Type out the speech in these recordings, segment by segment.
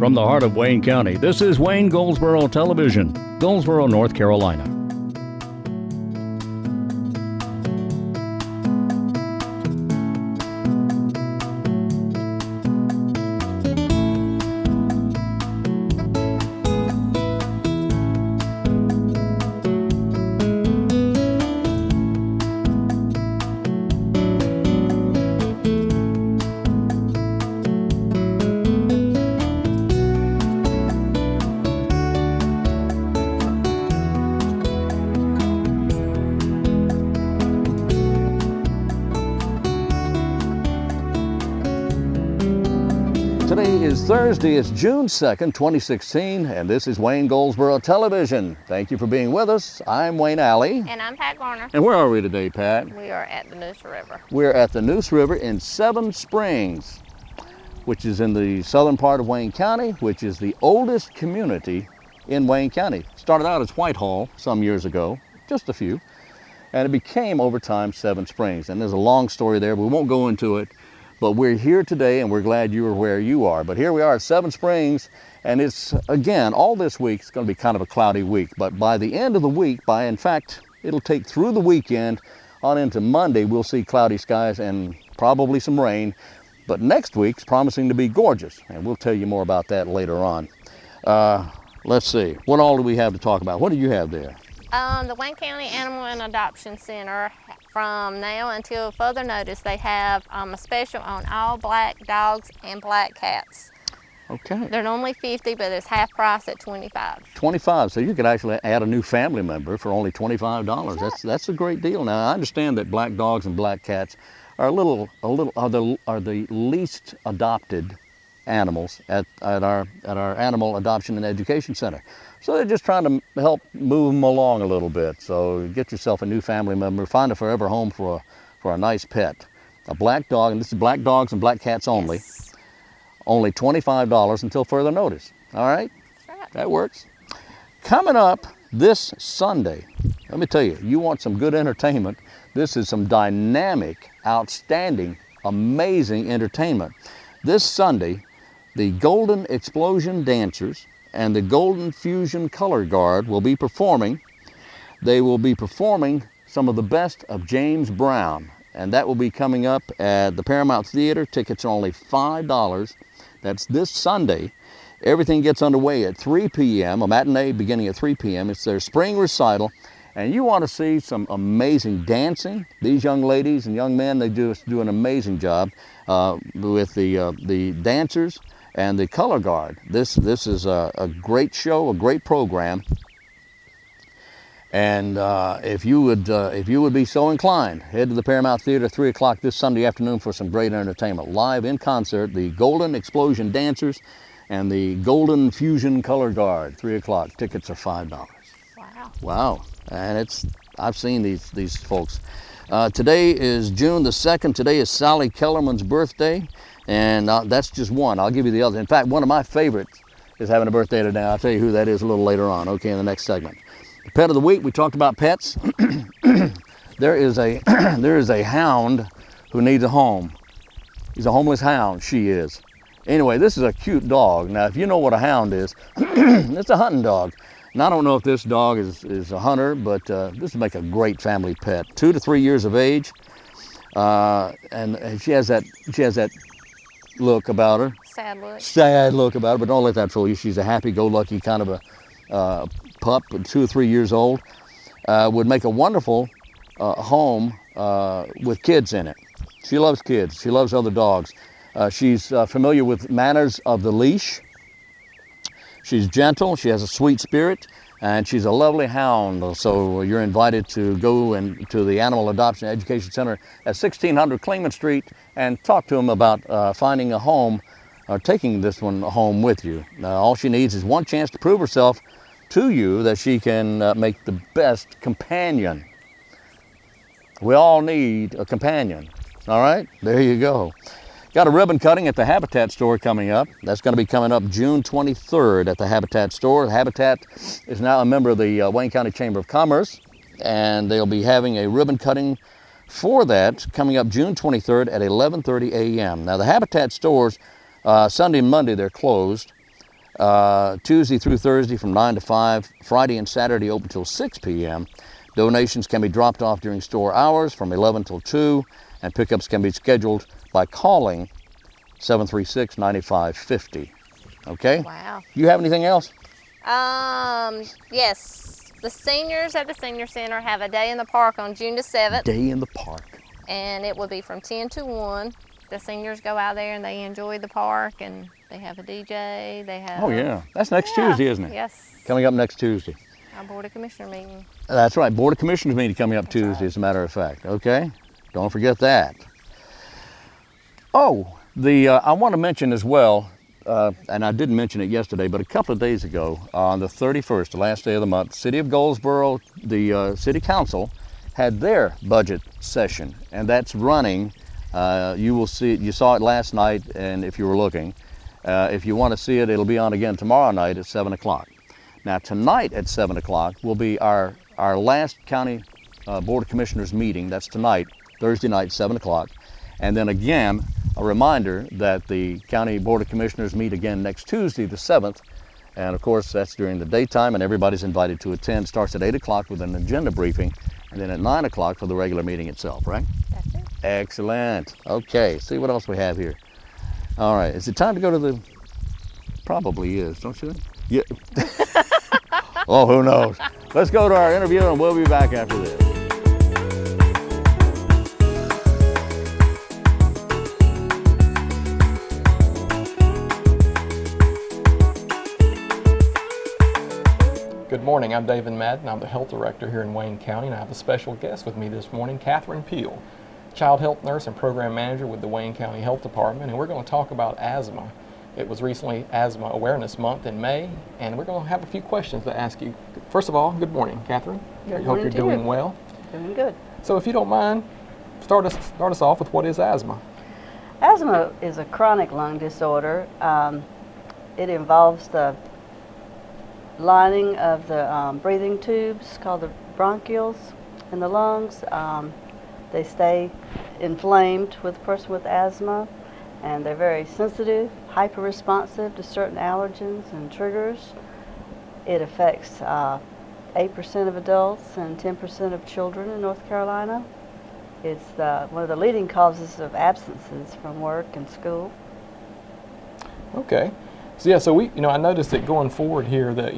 From the heart of Wayne County, this is Wayne Goldsboro Television, Goldsboro, North Carolina. Today is Thursday, it's June 2nd, 2016, and this is Wayne Goldsboro Television. Thank you for being with us. I'm Wayne Alley. And I'm Pat Garner. And where are we today, Pat? We are at the Neuse River. We're at the Neuse River in Seven Springs, which is in the southern part of Wayne County, which is the oldest community in Wayne County. Started out as Whitehall some years ago, just a few, and it became over time Seven Springs. And there's a long story there, but we won't go into it. But we're here today and we're glad you are where you are. But here we are at Seven Springs, and it's, again, all this week it's going to be kind of a cloudy week. But by the end of the week, in fact, it'll take through the weekend on into Monday, we'll see cloudy skies and probably some rain. But next week's promising to be gorgeous, and we'll tell you more about that later on. Let's see, what all do we have to talk about? What do you have there? The Wayne County Animal and Adoption Center, from now until further notice, they have a special on all black dogs and black cats. Okay. They're normally $50, but it's half price at $25. $25, so you could actually add a new family member for only $25. Sure. That's a great deal. Now, I understand that black dogs and black cats are are the least adopted animals at our Animal Adoption and Education Center. So they're just trying to help move them along a little bit. So get yourself a new family member, find a forever home for a nice pet. A black dog, and this is black dogs and black cats only. Yes. Only $25 until further notice. All right? That's right. That works. Coming up this Sunday, let me tell you, you want some good entertainment. This is some dynamic, outstanding, amazing entertainment. This Sunday, the Golden Explosion Dancers and the Golden Fusion Color Guard will be performing. They will be performing some of the best of James Brown, and that will be coming up at the Paramount Theater. Tickets are only $5. That's this Sunday. Everything gets underway at 3 p.m., a matinee beginning at 3 p.m. It's their spring recital, and you want to see some amazing dancing. These young ladies and young men, they just do an amazing job with the dancers and the color guard. This is a great show, a great program. And if you would be so inclined, head to the Paramount Theater 3 o'clock this Sunday afternoon for some great entertainment. Live in concert, the Golden Explosion Dancers and the Golden Fusion Color Guard, 3 o'clock. Tickets are $5. Wow. Wow, and I've seen these folks. Today is June the 2nd. Today is Sally Kellerman's birthday, and that's just one. I'll give you the other. In fact, one of my favorites is having a birthday today. I'll tell you who that is a little later on, okay, in the next segment. The pet of the week, we talked about pets. There is a hound who needs a home. He's a homeless hound, she is. Anyway, this is a cute dog. Now, if you know what a hound is, it's a hunting dog. And I don't know if this dog is a hunter, but this would make a great family pet. 2 to 3 years of age, and she has that look about her. Sad look. Sad look about her, but don't let that fool you. She's a happy-go-lucky kind of a pup, 2 or 3 years old. Would make a wonderful home with kids in it. She loves kids. She loves other dogs. She's familiar with manners of the leash. She's gentle, she has a sweet spirit, and she's a lovely hound. So you're invited to go to the Animal Adoption Education Center at 1600 Clingman Street and talk to them about finding a home or taking this one home with you. All she needs is one chance to prove herself to you that she can make the best companion. We all need a companion. All right, there you go. Got a ribbon cutting at the Habitat store coming up. That's going to be coming up June 23rd at the Habitat store. Habitat is now a member of the Wayne County Chamber of Commerce, and they'll be having a ribbon cutting for that coming up June 23rd at 11:30 a.m. Now, the Habitat stores, Sunday and Monday, they're closed. Tuesday through Thursday from 9 to 5, Friday and Saturday open till 6 p.m. Donations can be dropped off during store hours from 11 till 2, and pickups can be scheduled by calling 736-9550. Okay? Wow. You have anything else? Yes. The seniors at the senior center have a day in the park on June the 7th. Day in the park. And it will be from 10 to 1. The seniors go out there and they enjoy the park, and they have a DJ. They have. Oh yeah, that's next Tuesday, isn't it? Yes. Coming up next Tuesday. Our Board of Commissioner meeting. That's right, Board of Commissioners meeting coming up Tuesday, right. as a matter of fact. Okay, don't forget that. Oh, I want to mention as well, and I didn't mention it yesterday, but a couple of days ago, on the 31st, the last day of the month, City of Goldsboro, the City Council had their budget session, and that's running. You will see it. You saw it last night, and if you were looking, if you want to see it, it'll be on again tomorrow night at 7 o'clock. Now tonight at 7 o'clock will be our last County Board of Commissioners meeting. That's tonight, Thursday night, 7 o'clock. And then again, a reminder that the County Board of Commissioners meet again next Tuesday, the 7th. And of course, that's during the daytime, and everybody's invited to attend. Starts at 8 o'clock with an agenda briefing, and then at 9 o'clock for the regular meeting itself, right? That's it. Excellent. Okay, see what else we have here. All right, is it time to go to the... Probably is, don't you think? Yeah. Oh, who knows? Let's go to our interview, and we'll be back after this. Good morning, I'm Davin Madden. I'm the Health Director here in Wayne County, and I have a special guest with me this morning, Katherine Peele, Child Health Nurse and Program Manager with the Wayne County Health Department, and we're going to talk about asthma. It was recently Asthma Awareness Month in May, and we're going to have a few questions to ask you. First of all, good morning, Katherine. Good I hope morning you're to doing you. well. Doing good. So if you don't mind, start us off with what is asthma? Asthma is a chronic lung disorder. It involves the lining of the breathing tubes called the bronchioles in the lungs. They stay inflamed with a person with asthma, and they're very sensitive, hyper-responsive to certain allergens and triggers. It affects 8% of adults and 10% of children in North Carolina. It's one of the leading causes of absences from work and school. Okay. So yeah, so I noticed that going forward here that,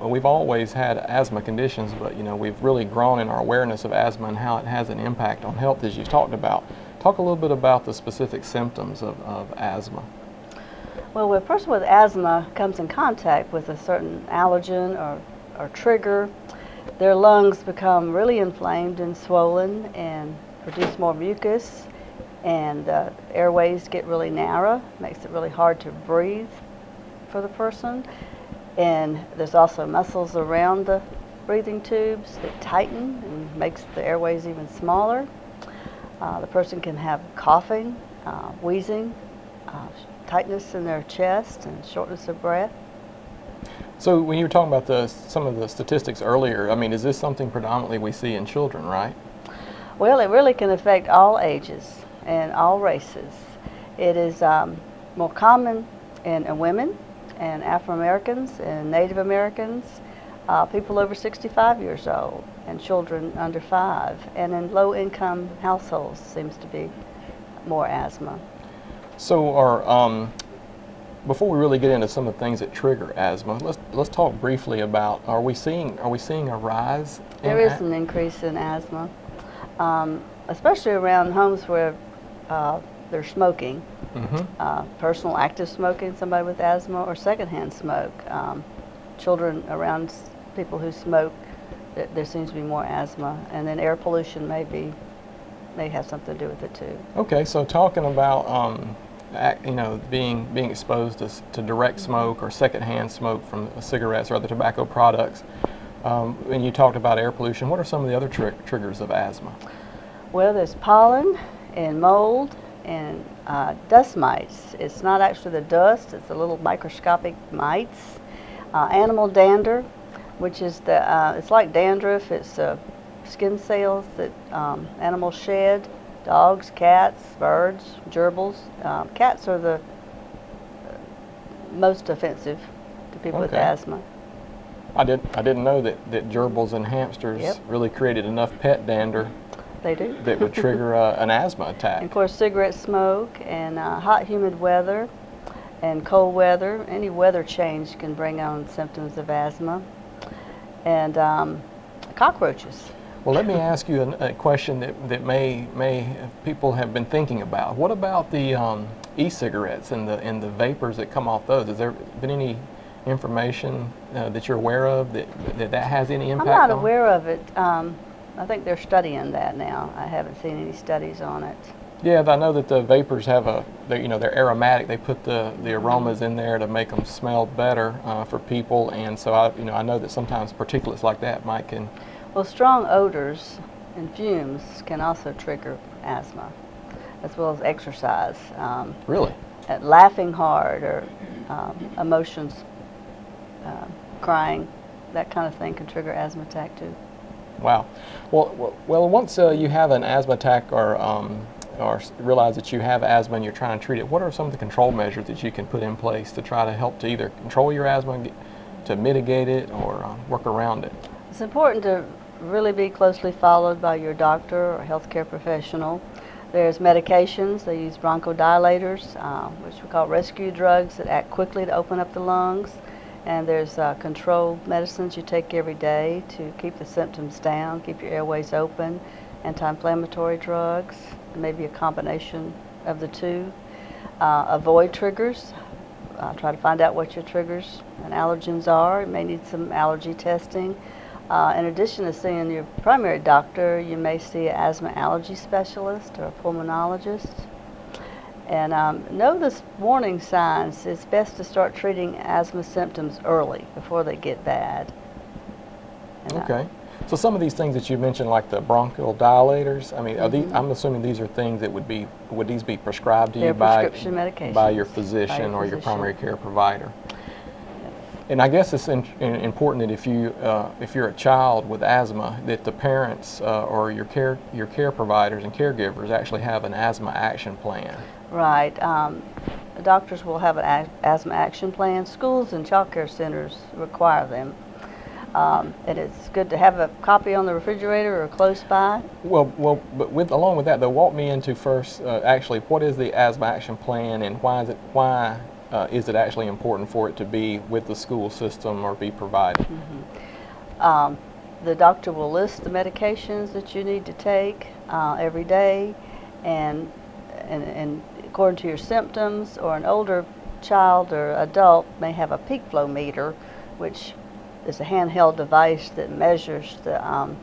we've always had asthma conditions, but, we've really grown in our awareness of asthma and how it has an impact on health, as you talked about. Talk a little bit about the specific symptoms of asthma. Well, when a person with asthma comes in contact with a certain allergen or trigger, their lungs become really inflamed and swollen and produce more mucus, and the airways get really narrow, makes it really hard to breathe for the person. And there's also muscles around the breathing tubes that tighten and makes the airways even smaller. The person can have coughing, wheezing, tightness in their chest, and shortness of breath. So when you were talking about some of the statistics earlier, is this something predominantly we see in children, right? Well, it really can affect all ages and all races. It is more common in women and Afro-Americans and Native Americans, people over 65 years old, and children under 5. And in low-income households seems to be more asthma. So before we really get into some of the things that trigger asthma, let's talk briefly about, are we seeing a rise? There is an increase in asthma, especially around homes where they're smoking. Mm-hmm. Personal active smoking, somebody with asthma, or secondhand smoke. Children around people who smoke, there seems to be more asthma, and then air pollution may have something to do with it too. Okay, so talking about being exposed to direct smoke or secondhand smoke from cigarettes or other tobacco products, and you talked about air pollution. What are some of the other triggers of asthma? Well, there's pollen and mold and dust mites. It's not actually the dust, it's the little microscopic mites. Animal dander, which is it's like dandruff. It's skin cells that animals shed. Dogs, cats, birds, gerbils. Cats are the most offensive to people with Okay. asthma. I didn't know that gerbils and hamsters Yep. really created enough pet dander They do. that would trigger an asthma And attack. of course, cigarette smoke and hot, humid weather and cold weather, any weather change can bring on symptoms of asthma. And cockroaches. Well, let me ask you a question that may people have been thinking about. What about the e-cigarettes and the vapors that come off those? Has there been any information that you're aware of that has any impact I'm not on? aware of it. I think they're studying that now. I haven't seen any studies on it. Yeah, I know that the vapors have they're aromatic. They put the aromas in there to make them smell better for people, and so I know that sometimes particulates like that can. Well, strong odors and fumes can also trigger asthma, as well as exercise. Really? Laughing hard or emotions, crying, that kind of thing can trigger asthma attack too. Wow. Well, once you have an asthma attack or realize that you have asthma and you're trying to treat it, what are some of the control measures that you can put in place to try to help to either control your asthma, to mitigate it, or work around it? It's important to really be closely followed by your doctor or healthcare professional. There's medications. They use bronchodilators, which we call rescue drugs that act quickly to open up the lungs. And there's controlled medicines you take every day to keep the symptoms down, keep your airways open, anti-inflammatory drugs, maybe a combination of the two. Avoid triggers. Try to find out what your triggers and allergens are. You may need some allergy testing. In addition to seeing your primary doctor, you may see an asthma allergy specialist or a pulmonologist. And know the warning signs. It's best to start treating asthma symptoms early before they get bad. And, Okay. So some of these things that you mentioned, like the bronchial dilators, I mean, are these, I'm assuming these are things that would these be prescribed to you They're by prescription medications. by your physician or your physician. primary care provider? And I guess it's important that if you're a child with asthma, that the parents or your care providers and caregivers actually have an asthma action plan. Right. Doctors will have an asthma action plan. Schools and child care centers require them. And it's good to have a copy on the refrigerator or close by. Well, but along with that, though, walk me into first actually what is the asthma action plan, and why is it actually important for it to be with the school system or be provided? The doctor will list the medications that you need to take every day, and according to your symptoms, or an older child or adult may have a peak flow meter, which is a handheld device that measures the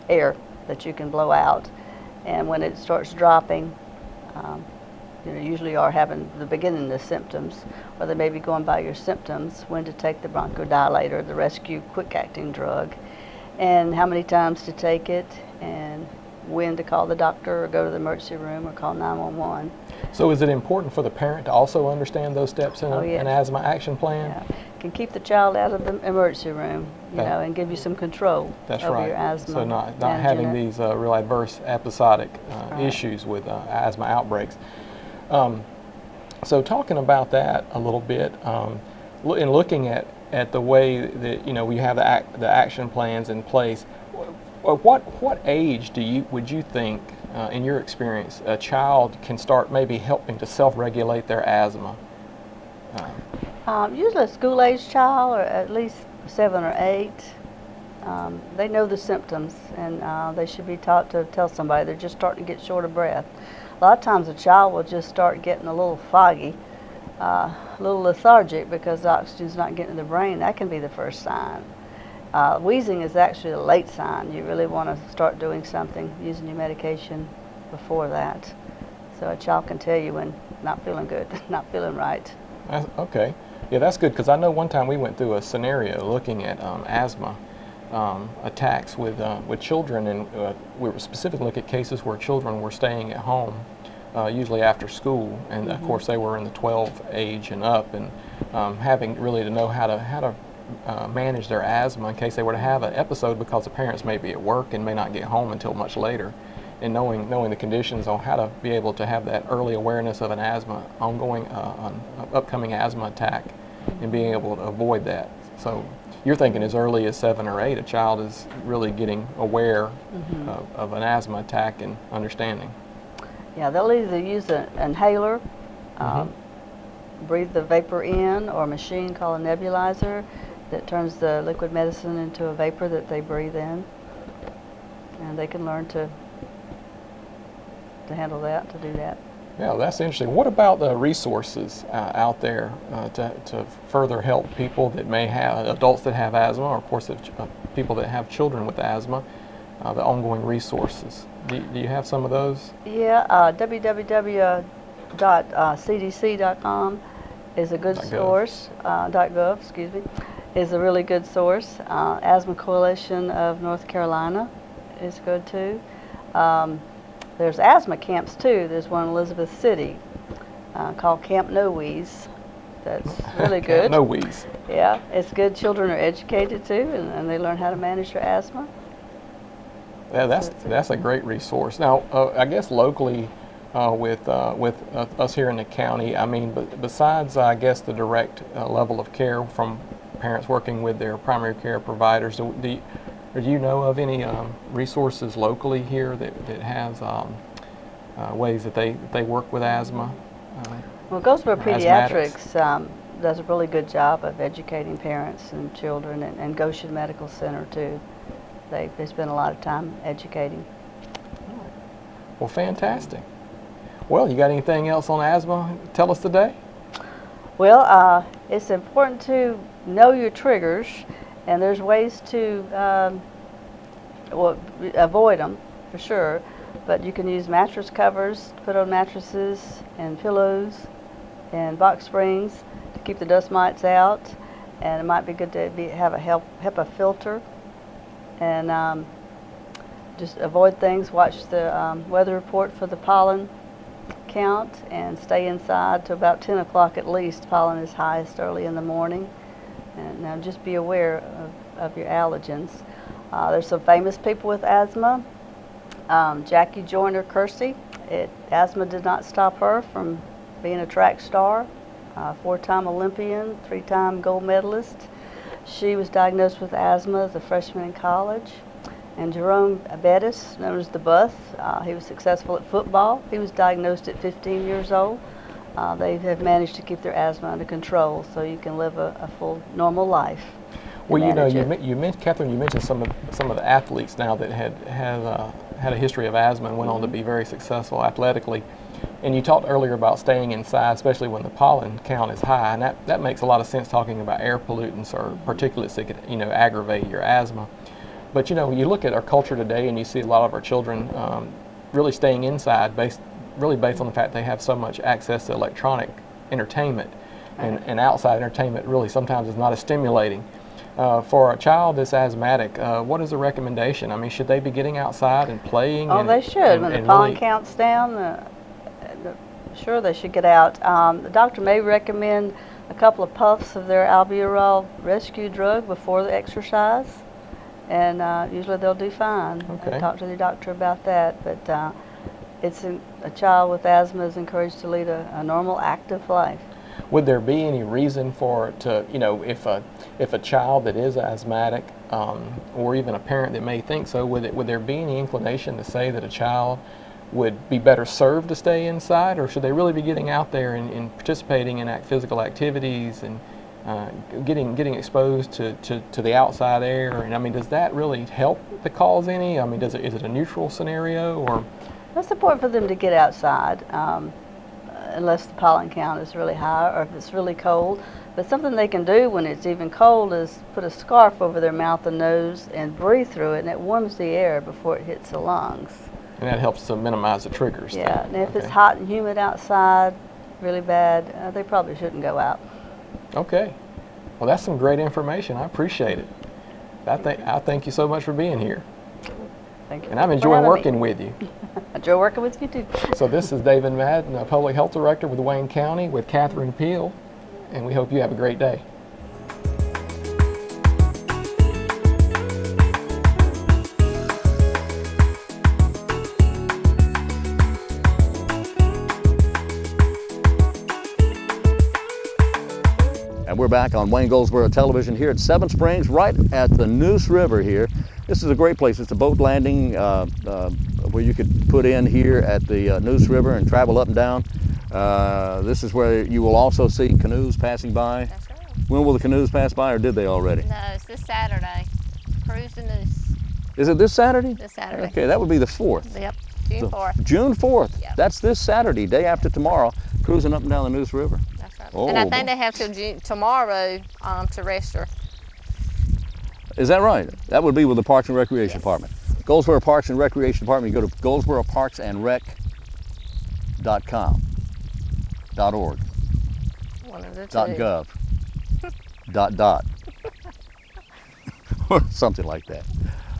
air that you can blow out. And when it starts dropping, usually are having the beginning of the symptoms, or they may be going by your symptoms, when to take the bronchodilator, the rescue quick-acting drug, and how many times to take it, and when to call the doctor or go to the emergency room or call 911. So is it important for the parent to also understand those steps in Yes. an asthma action plan? Yeah. Can keep the child out of the emergency room, and give you some control That's over right. your asthma. So not managing having it. these real adverse episodic right. issues with asthma outbreaks. So talking about that a little bit, in looking at the way that we have the action plans in place, what age would you think, in your experience, a child can start maybe helping to self-regulate their asthma? Usually a school-age child, or at least 7 or 8, they know the symptoms, and they should be taught to tell somebody they're just starting to get short of breath. A lot of times a child will just start getting a little foggy, a little lethargic because the oxygen's not getting to the brain. That can be the first sign. Wheezing is actually a late sign. You really want to start doing something, using your medication before that. So a child can tell you when not feeling good, not feeling right. Okay. Yeah, that's good, because I know one time we went through a scenario looking at asthma attacks with children, and we were specifically looking at cases where children were staying at home, usually after school, and of course they were in the 12 age and up, and having really to know how to manage their asthma in case they were to have an episode, because the parents may be at work and may not get home until much later. And knowing the conditions on how to be able to have that early awareness of an upcoming asthma attack and being able to avoid that. So you're thinking as early as 7 or 8, a child is really getting aware of an asthma attack and understanding. Yeah, they'll either use an inhaler, breathe the vapor in, or a machine called a nebulizer that turns the liquid medicine into a vapor that they breathe in. And they can learn to handle that, to do that. Yeah, that's interesting. What about the resources out there to further help people that may have, adults that have asthma, or of course people that have children with asthma, the ongoing resources? Do you have some of those? Yeah, www.cdc.com is a good source. .gov, excuse me, is a really good source. Asthma Coalition of North Carolina is good too. There's asthma camps too. There's one in Elizabeth City called Camp No Wheeze. That's really good. Camp No Wheeze. Yeah, it's good. Children are educated too, and they learn how to manage their asthma. Yeah, that's a great resource. Now, I guess locally, with us here in the county, I mean, besides I guess the direct level of care from parents working with their primary care providers, do you know of any resources locally here that has ways that they work with asthma? Well, Goldsboro Pediatrics does a really good job of educating parents and children, and Goshen Medical Center too. They spend a lot of time educating. Well, fantastic. Well, you got anything else on asthma to tell us today? Well, it's important to know your triggers, and there's ways to avoid them for sure. But you can use mattress covers, put on mattresses and pillows and box springs to keep the dust mites out. And it might be good to have a HEPA filter. And just avoid things. Watch the weather report for the pollen count, and stay inside to about 10 o'clock at least. Pollen is highest early in the morning. And now just be aware of your allergens. There's some famous people with asthma. Jackie Joyner Kersey. Asthma did not stop her from being a track star. 4-time Olympian, 3-time gold medalist. She was diagnosed with asthma as a freshman in college. And Jerome Bettis, known as the Bus, he was successful at football. He was diagnosed at 15 years old. They have managed to keep their asthma under control, so you can live a full, normal life. Well, you know, you mentioned, Catherine, you mentioned some of the athletes now that had a history of asthma and went on to be very successful athletically. And you talked earlier about staying inside, especially when the pollen count is high, and that makes a lot of sense, talking about air pollutants or particulates that could, aggravate your asthma. But you look at our culture today, and you see a lot of our children really staying inside, based on the fact they have so much access to electronic entertainment, and outside entertainment really sometimes is not as stimulating. For a child that's asthmatic, what is the recommendation? I mean, should they be getting outside and playing? Oh, they should. When the pollen count's down, sure they should get out. The doctor may recommend a couple of puffs of their albuterol rescue drug before the exercise, and usually they'll do fine. Okay. Talk to the doctor about that, but it's a child with asthma is encouraged to lead a normal, active life. Would there be any reason for it to, if a child that is asthmatic, or even a parent that may think so, would there be any inclination to say that a child would be better served to stay inside, or should they really be getting out there and participating in physical activities and getting exposed to the outside air? And I mean, does that really help the cause any? I mean, is it a neutral scenario, or? It's important for them to get outside. Unless the pollen count is really high or if it's really cold. But something they can do when it's even cold is put a scarf over their mouth and nose and breathe through it, and it warms the air before it hits the lungs. And that helps to minimize the triggers. Yeah, and if it's hot and humid outside, really bad, they probably shouldn't go out. Okay. Well, that's some great information. I appreciate it. I thank you so much for being here. Thank you. And I'm enjoying working with you. I enjoy working with you too. So this is Davin Madden, Public Health Director with Wayne County, with Katherine Peele, and we hope you have a great day. And we're back on Wayne Goldsboro Television here at Seven Springs, right at the Neuse River here. This is a great place. It's a boat landing where you could put in here at the Neuse River and travel up and down. This is where you will also see canoes passing by. That's right. When will the canoes pass by, or did they already? No, it's this Saturday. Cruise the Neuse. Is it this Saturday? This Saturday. Okay, that would be the 4th. Yep, June 4th. June 4th. Yep. That's this Saturday, day after tomorrow, cruising up and down the Neuse River. That's right. Oh, And I think they have till tomorrow to register. Is that right? That would be with the Parks and Recreation Yes. Department. Goldsboro Parks and Recreation Department, you go to goldsboroparksandrec.com, .org, One of the two. .gov, .dot, or something like that.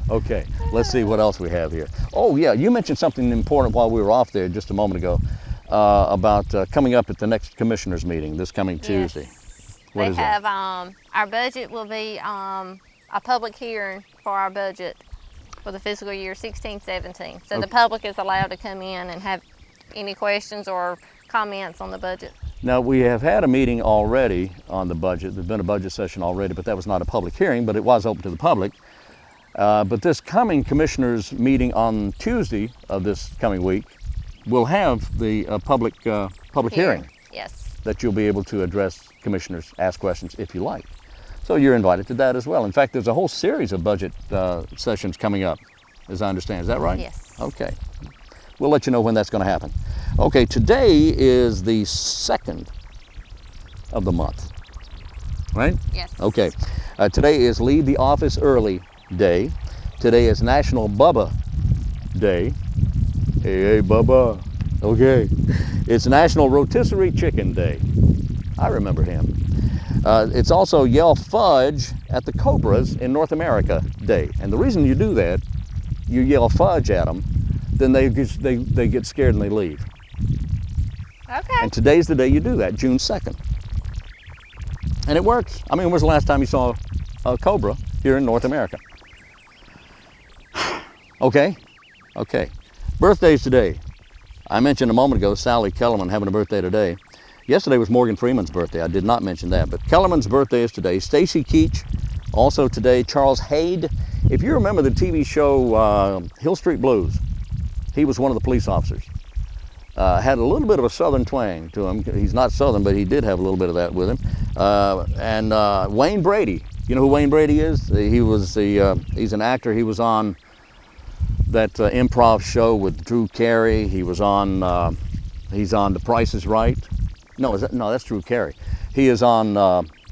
Okay, let's see what else we have here. Oh yeah, you mentioned something important while we were off there just a moment ago about coming up at the next commissioners meeting this coming Tuesday. Yes. What They is that? have our budget will be a public hearing for our budget for the fiscal year 16-17. So the public is allowed to come in and have any questions or comments on the budget. Now, we have had a meeting already on the budget. There's been a budget session already, but that was not a public hearing, but it was open to the public. But this coming commissioners meeting on Tuesday of this coming week will have the public hearing Yes. that you'll be able to address commissioners, ask questions if you like. So you're invited to that as well. In fact, there's a whole series of budget sessions coming up, as I understand. Is that right? Yes. Okay. We'll let you know when that's going to happen. Okay, today is the 2nd of the month, right? Yes. Okay. Today is Leave the Office Early Day. Today is National Bubba Day. Hey, Bubba. Okay. It's National Rotisserie Chicken Day. I remember him. It's also Yell Fudge at the Cobras in North America Day. And the reason you do that, you yell fudge at them, then they get scared and they leave. Okay. And today's the day you do that, June 2nd. And it works. I mean, when was the last time you saw a cobra here in North America? Okay, okay. Birthdays today. I mentioned a moment ago Sally Kellerman having a birthday today. Yesterday was Morgan Freeman's birthday. I did not mention that, but Kellerman's birthday is today. Stacy Keach, also today. Charles Hayde. If you remember the TV show Hill Street Blues, he was one of the police officers. Had a little bit of a southern twang to him. He's not southern, but he did have a little bit of that with him. And Wayne Brady. You know who Wayne Brady is? He's an actor. He was on that improv show with Drew Carey. He was on. He's on The Price is Right. No, that's Drew Carey. He is on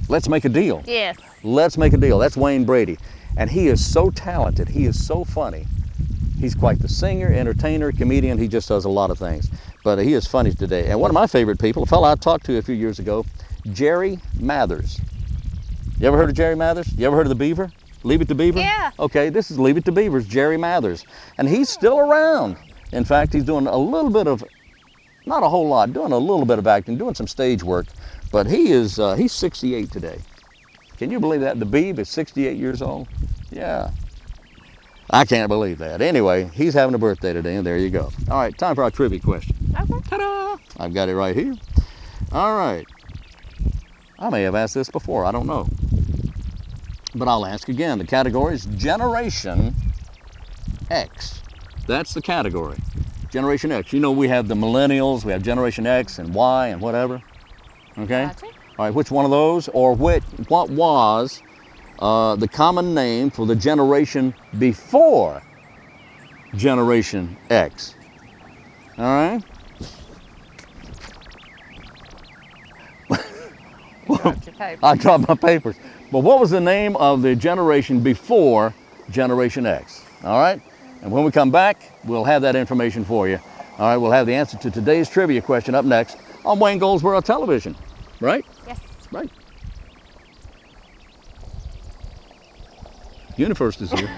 Let's Make a Deal. Yes. Let's Make a Deal. That's Wayne Brady. And he is so talented. He is so funny. He's quite the singer, entertainer, comedian. He just does a lot of things. But he is funny today. And one of my favorite people, a fellow I talked to a few years ago, Jerry Mathers. You ever heard of Jerry Mathers? You ever heard of the Beaver? Leave It to Beaver? Yeah. Okay, this is Leave It to Beaver's Jerry Mathers. And he's still around. In fact, he's doing a little bit of, not a whole lot, doing a little bit of acting, doing some stage work. But he's 68 today. Can you believe that? The Beav is 68 years old? Yeah. I can't believe that. Anyway, he's having a birthday today, and there you go. All right, time for our trivia question. Okay. Ta-da! I've got it right here. All right. I may have asked this before, I don't know. But I'll ask again. The category is Generation X. That's the category. Generation X. You know we have the millennials, we have Generation X and Y and whatever. Okay? Gotcha. All right, which one of those, or what was the common name for the generation before Generation X? All right? Dropped your paper. I dropped my papers. But what was the name of the generation before Generation X? All right? And when we come back, we'll have that information for you. All right, we'll have the answer to today's trivia question up next on Wayne Goldsboro Television. Right? Yes. Right. Unifirst is here.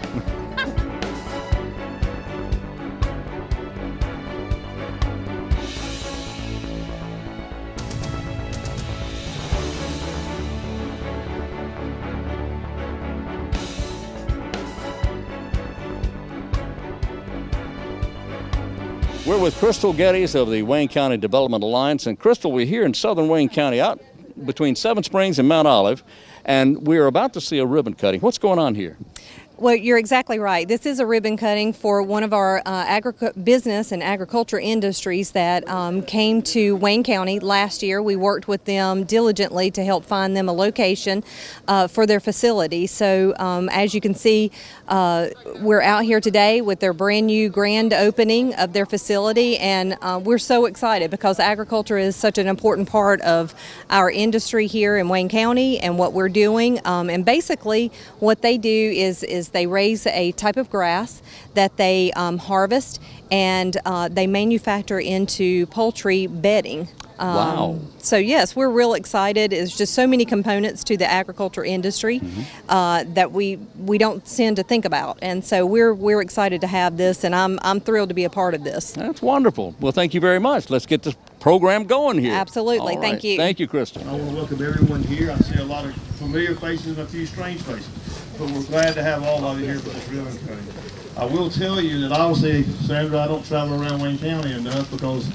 We're with Crystal Geddes of the Wayne County Development Alliance. And Crystal, we're here in southern Wayne County, out between Seven Springs and Mount Olive, and we're about to see a ribbon cutting. What's going on here? Well, you're exactly right. This is a ribbon cutting for one of our business and agriculture industries that came to Wayne County last year. We worked with them diligently to help find them a location for their facility. So as you can see, we're out here today with their brand new grand opening of their facility, and we're so excited because agriculture is such an important part of our industry here in Wayne County and what we're doing. And basically what they do is they raise a type of grass that they harvest, and they manufacture into poultry bedding. Wow. So yes, we're real excited. There's just so many components to the agriculture industry that we don't tend to think about, and so we're excited to have this, and I'm thrilled to be a part of this. That's wonderful. Well, thank you very much. Let's get this program going here. Absolutely. All Thank right. you. Thank you, Crystal. I want to welcome everyone here. I see a lot of familiar faces and a few strange faces, but we're glad to have all of you here for this ribbon cutting. I will tell you that obviously, Sandra, I don't travel around Wayne County enough because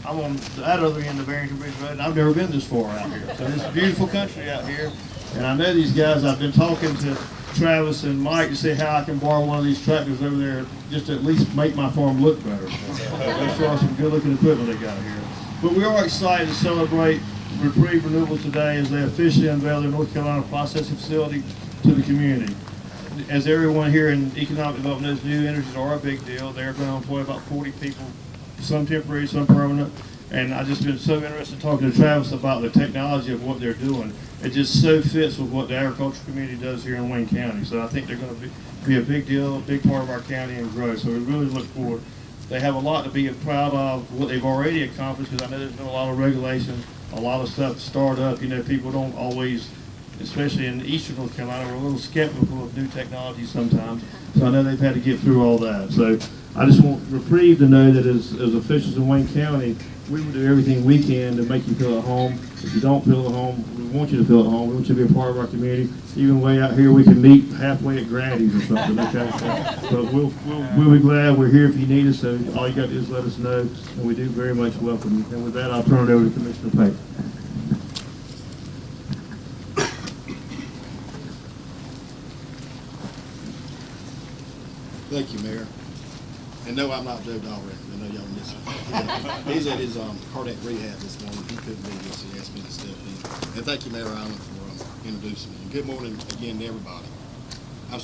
I'm on that other end of Barrington Bridge Road, and I've never been this far out here. So it's beautiful country out here, and I know these guys. I've been talking to Travis and Mike to see how I can borrow one of these tractors over there just to at least make my farm look better. They sure are some good-looking equipment they got here. But we are excited to celebrate Repreve Renewables today as they officially unveil their North Carolina processing facility to the community. As everyone here in economic development knows, new energies are a big deal. They're going to employ about 40 people, some temporary, some permanent. And I've just been so interested talking to Travis about the technology of what they're doing. It just so fits with what the agriculture community does here in Wayne County. So I think they're going to be a big deal, a big part of our county and grow. So we really look forward. They have a lot to be proud of what they've already accomplished, because I know there's been a lot of regulations, a lot of stuff to start up. You know, people don't always, especially in eastern North Carolina, we're a little skeptical of new technology sometimes. So I know they've had to get through all that. So I just want Repreve to know that as officials in Wayne County, we will do everything we can to make you feel at home. If you don't feel at home, we want you to feel at home. We want you to be a part of our community. Even way out here, we can meet halfway at Granny's or something. Okay? But we'll be glad. We're here if you need us. So all you got to do is let us know, and we do very much welcome you. And with that, I'll turn it over to Commissioner Pate. Thank you, Mayor. And no, I'm not Joe Dahlreck. I know y'all miss him. He's at his cardiac rehab this morning. He couldn't be here, so he asked me to step in. And thank you, Mayor Island, for introducing me. And good morning again to everybody.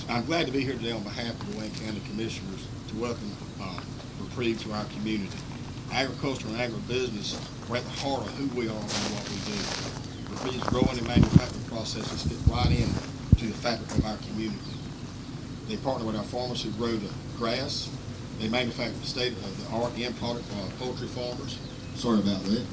I'm glad to be here today on behalf of the Wayne County Commissioners to welcome Repreve to our community. Agriculture and agribusiness are at the heart of who we are and what we do. Repreve's growing and manufacturing processes fit right in to the fabric of our community. They partner with our farmers who grow the grass. They manufacture the state-of-the-art end product for our poultry farmers. Sorry about that.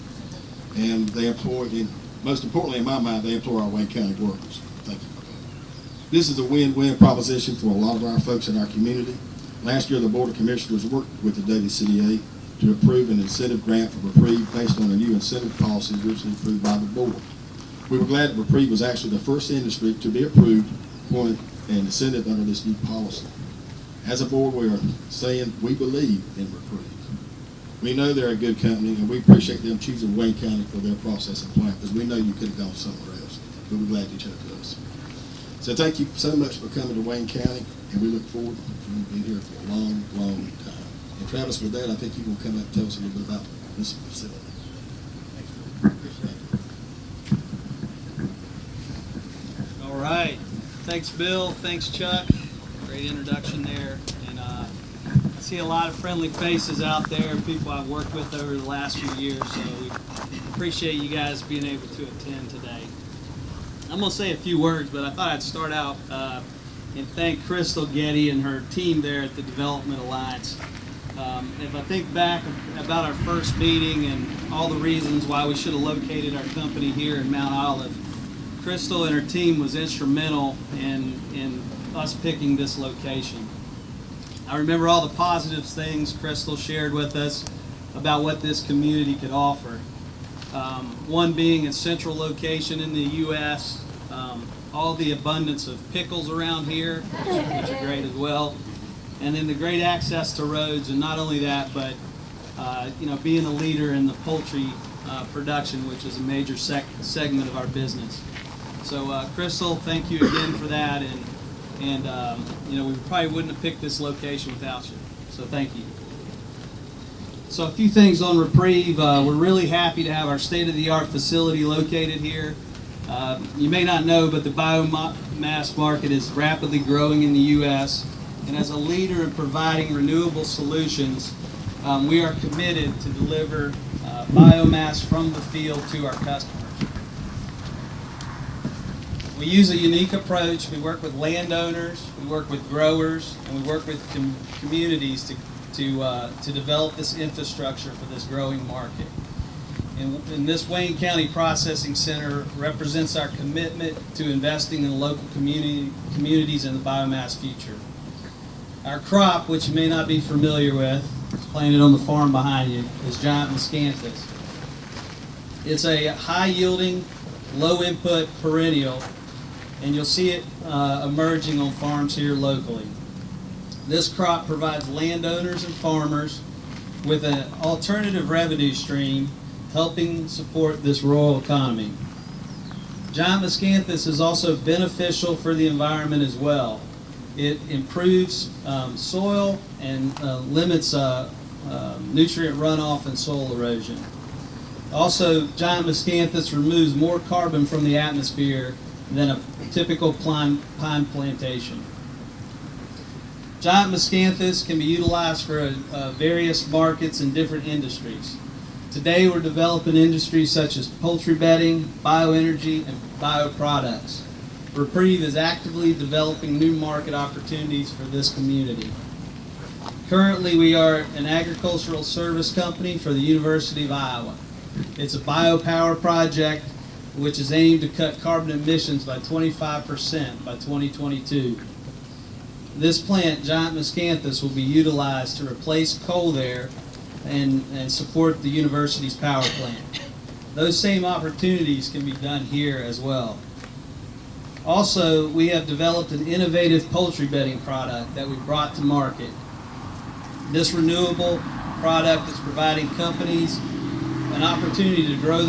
And they employ, and most importantly in my mind, they employ our Wayne County workers. Thank you for that. This is a win-win proposition for a lot of our folks in our community. Last year, the Board of Commissioners worked with the WCDA to approve an incentive grant for Repreve based on a new incentive policy recently approved by the board. We were glad that Repreve was actually the first industry to be approved for an incentive under this new policy. As a board, we are saying we believe in Repreve. We know they're a good company, and we appreciate them choosing Wayne County for their processing plant, because we know you could have gone somewhere else, but we're glad you chose us. So thank you so much for coming to Wayne County, and we look forward to you being here for a long, long time. And Travis, with that, I think you will come up and tell us a little bit about this facility. All right. Thanks, Bill. Thanks, Chuck. Great introduction there. And I see a lot of friendly faces out there, people I've worked with over the last few years, so we appreciate you guys being able to attend today. I'm going to say a few words, but I thought I'd start out and thank Crystal Getty and her team there at the Development Alliance. If I think back about our first meeting and all the reasons why we should have located our company here in Mount Olive, Crystal and her team was instrumental in us picking this location. I remember all the positive things Crystal shared with us about what this community could offer. One being a central location in the U.S., all the abundance of pickles around here, which are great as well, and then the great access to roads, and not only that, but being a leader in the poultry production, which is a major segment of our business. So Crystal, thank you again for that, and you know, we probably wouldn't have picked this location without you, so thank you. So a few things on Repreve. We're really happy to have our state-of-the-art facility located here. You may not know, but the biomass market is rapidly growing in the U.S., and as a leader in providing renewable solutions, we are committed to deliver biomass from the field to our customers. We use a unique approach. We work with landowners, we work with growers, and we work with communities to develop this infrastructure for this growing market. And this Wayne County Processing Center represents our commitment to investing in local communities in the biomass future. Our crop, which you may not be familiar with, planted on the farm behind you, is giant miscanthus. It's a high-yielding, low-input perennial, and you'll see it emerging on farms here locally. This crop provides landowners and farmers with an alternative revenue stream, helping support this rural economy. Giant miscanthus is also beneficial for the environment as well. It improves soil and limits nutrient runoff and soil erosion. Also, giant miscanthus removes more carbon from the atmosphere than a typical pine plantation. Giant miscanthus can be utilized for various markets and different industries. Today we're developing industries such as poultry bedding, bioenergy, and bioproducts. Repreve is actively developing new market opportunities for this community. Currently we are an agricultural service company for the University of Iowa. It's a biopower project which is aimed to cut carbon emissions by 25% by 2022. This plant, giant miscanthus, will be utilized to replace coal there and support the university's power plant. Those same opportunities can be done here as well. Also, we have developed an innovative poultry bedding product that we brought to market. This renewable product is providing companies an opportunity to grow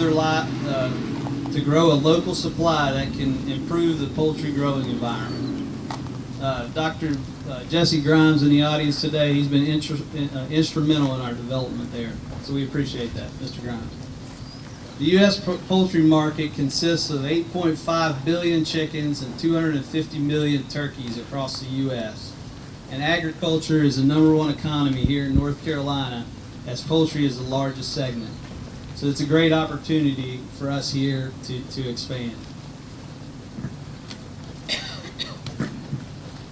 a local supply that can improve the poultry growing environment. Dr. Jesse Grimes in the audience today, he's been instrumental in our development there, so we appreciate that, Mr. Grimes. The U.S. poultry market consists of 8.5 billion chickens and 250 million turkeys across the U.S. And agriculture is the #1 economy here in North Carolina, as poultry is the largest segment. So it's a great opportunity for us here to expand.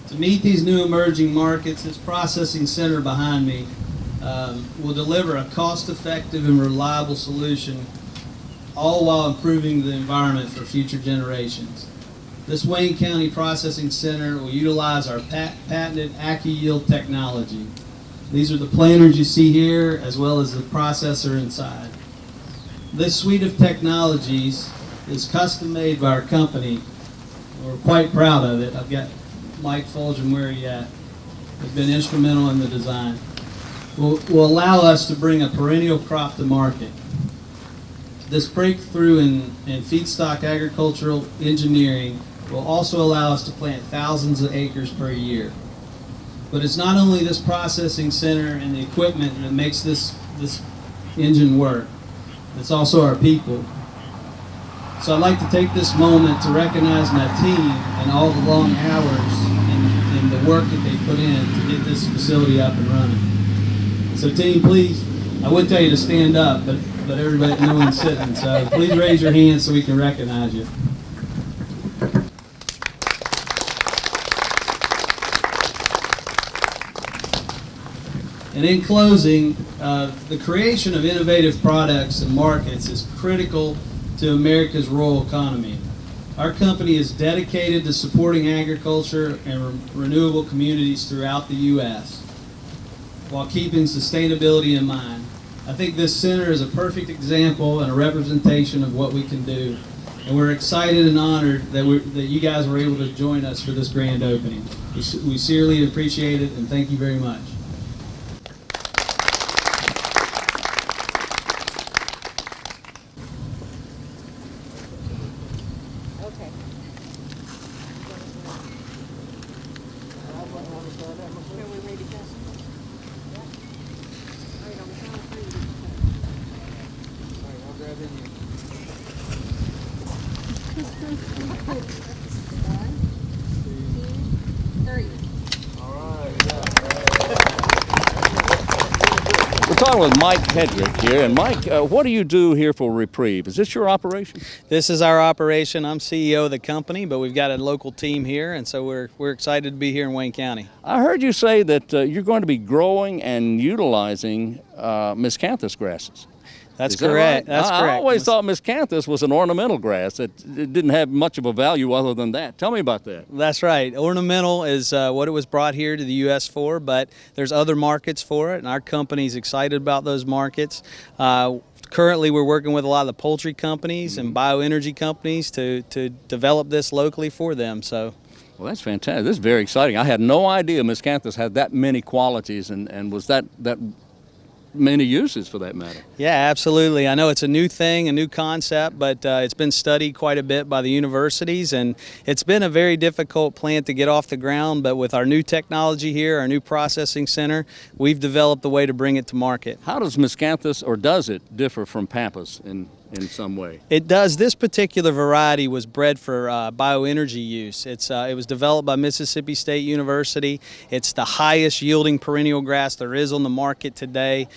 To meet these new emerging markets, this processing center behind me will deliver a cost-effective and reliable solution, all while improving the environment for future generations. This Wayne County Processing Center will utilize our patented AccuYield technology. These are the planters you see here, as well as the processor inside. This suite of technologies is custom made by our company. We're quite proud of it. I've got Mike Fulgham, where he at, has been instrumental in the design. Will allow us to bring a perennial crop to market. This breakthrough in feedstock agricultural engineering will also allow us to plant thousands of acres per year. But it's not only this processing center and the equipment that makes this engine work, it's also our people. So I'd like to take this moment to recognize my team and all the long hours and the work that they put in to get this facility up and running. So team, please, I would tell you to stand up, but everybody, no one's sitting, so please raise your hands so we can recognize you. And in closing, the creation of innovative products and markets is critical to America's rural economy. Our company is dedicated to supporting agriculture and renewable communities throughout the U.S. while keeping sustainability in mind. I think this center is a perfect example and a representation of what we can do. And we're excited and honored that you guys were able to join us for this grand opening. We sincerely appreciate it, and thank you very much. talking with Mike Hedrick here, and Mike, what do you do here for Repreve? Is this your operation? This is our operation. I'm CEO of the company, but we've got a local team here, and so we're excited to be here in Wayne County. I heard you say that you're going to be growing and utilizing miscanthus grasses. That's correct. Right? That's correct. I always thought miscanthus was an ornamental grass. It didn't have much of a value other than that. Tell me about that. That's right. Ornamental is what it was brought here to the U.S. for, but there's other markets for it, and our company's excited about those markets. Currently, we're working with a lot of the poultry companies and bioenergy companies to develop this locally for them. So. Well, that's fantastic. This is very exciting. I had no idea miscanthus had that many qualities and was that many uses for that matter. Yeah, absolutely. I know it's a new thing, a new concept, but it's been studied quite a bit by the universities, and it's been a very difficult plant to get off the ground, but with our new technology here, our new processing center, we've developed a way to bring it to market. How does miscanthus, or does it, differ from pampas in some way? It does. This particular variety was bred for bioenergy use. It was developed by Mississippi State University. It's the highest yielding perennial grass there is on the market today.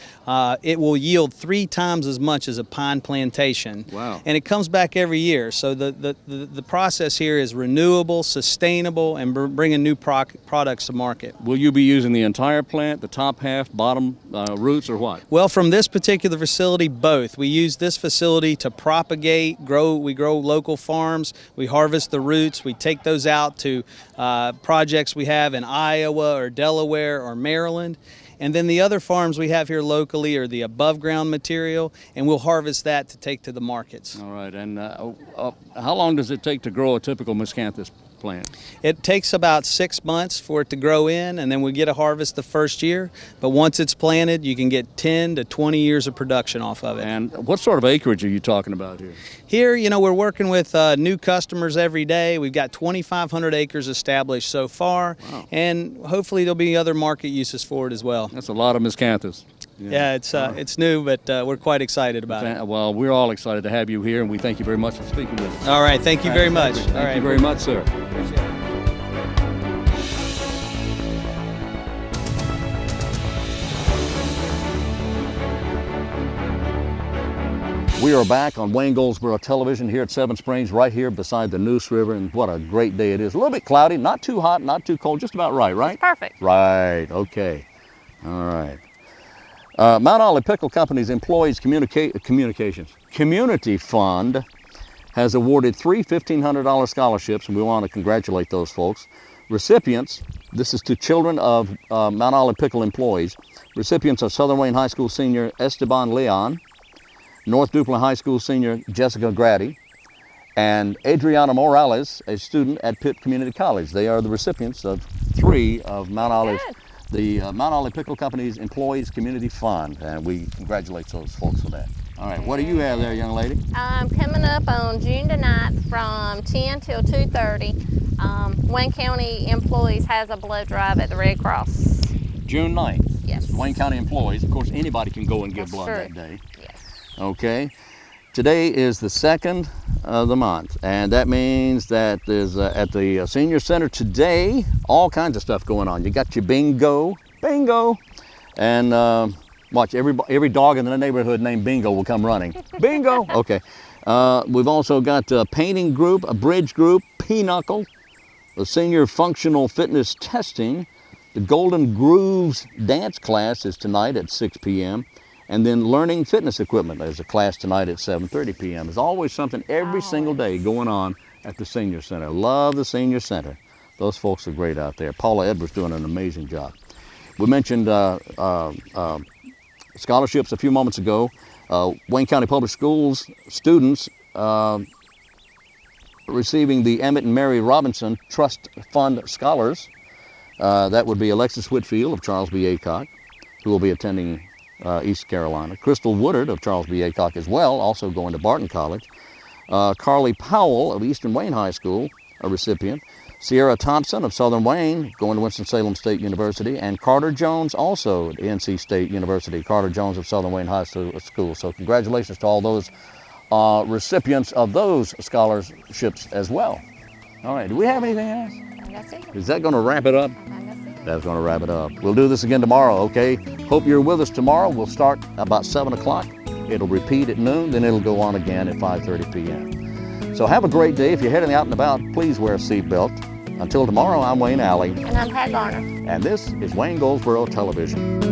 It will yield 3 times as much as a pine plantation. Wow. And it comes back every year. So the process here is renewable, sustainable, and bringing new products to market. Will you be using the entire plant, the top half, bottom roots, or what? Well, from this particular facility, both. We use this facility to propagate, grow. We grow local farms. We harvest the roots. We take those out to projects we have in Iowa or Delaware or Maryland. And then the other farms we have here locally are the above ground material, and we'll harvest that to take to the markets. All right. And how long does it take to grow a typical miscanthus plant? It takes about 6 months for it to grow in, and then we get a harvest the first year. But once it's planted, you can get 10 to 20 years of production off of it. And what sort of acreage are you talking about here? Here, you know, we're working with new customers every day. We've got 2,500 acres established so far, wow, and hopefully there'll be other market uses for it as well. That's a lot of miscanthus. Yeah, it's new, but we're quite excited about it. Well, we're all excited to have you here, and we thank you very much for speaking with us. All right, thank you very much. Thank you very much, sir. Appreciate it. We are back on Wayne Goldsboro Television here at Seven Springs, right here beside the Neuse River, and what a great day it is. A little bit cloudy, not too hot, not too cold, just about right, right? It's perfect. Right, okay. All right. Mount Olive Pickle Company's Employees Community Fund has awarded 3 $1,500 scholarships, and we want to congratulate those folks. Recipients, this is to children of Mount Olive Pickle employees, recipients of Southern Wayne High School senior Esteban Leon, North Duplin High School senior Jessica Grady, and Adriana Morales, a student at Pitt Community College. They are the recipients of 3 of Mount Olive's, the Mount Olive Pickle Company's Employees Community Fund, and we congratulate those folks for that. All right, what do you have there, young lady? Coming up on June the 9th from 10 till 2:30, Wayne County Employees has a blood drive at the Red Cross. June 9th. Yes. Wayne County employees, of course, anybody can go and give That's blood true. that day. Yes. Okay. Today is the 2nd of the month, and that means that there's at the senior center today all kinds of stuff going on. You got your bingo, and watch every dog in the neighborhood named Bingo will come running. Bingo. Okay. We've also got a painting group, a bridge group, pinochle, the senior functional fitness testing, the Golden Grooves dance class is tonight at 6 p.m. And then learning fitness equipment. There's a class tonight at 7:30 p.m. There's always something every single day going on at the senior center. Love the senior center. Those folks are great out there. Paula Edwards doing an amazing job. We mentioned scholarships a few moments ago. Wayne County Public Schools students receiving the Emmett and Mary Robinson Trust Fund Scholars. That would be Alexis Whitfield of Charles B. Aycock, who will be attending East Carolina. Crystal Woodard of Charles B. Aycock as well, also going to Barton College. Carly Powell of Eastern Wayne High School, a recipient. Sierra Thompson of Southern Wayne, going to Winston-Salem State University. And Carter Jones, also at NC State University. Carter Jones of Southern Wayne High School. So congratulations to all those recipients of those scholarships as well. All right, do we have anything else? That's it. Is that going to wrap it up? That's it. That's going to wrap it up. We'll do this again tomorrow, okay? Hope you're with us tomorrow. We'll start about 7 o'clock. It'll repeat at noon, then it'll go on again at 5:30 p.m. So have a great day. If you're heading out and about, please wear a seatbelt. Until tomorrow, I'm Wayne Alley. And I'm Pat Garner. And this is Wayne Goldsboro Television.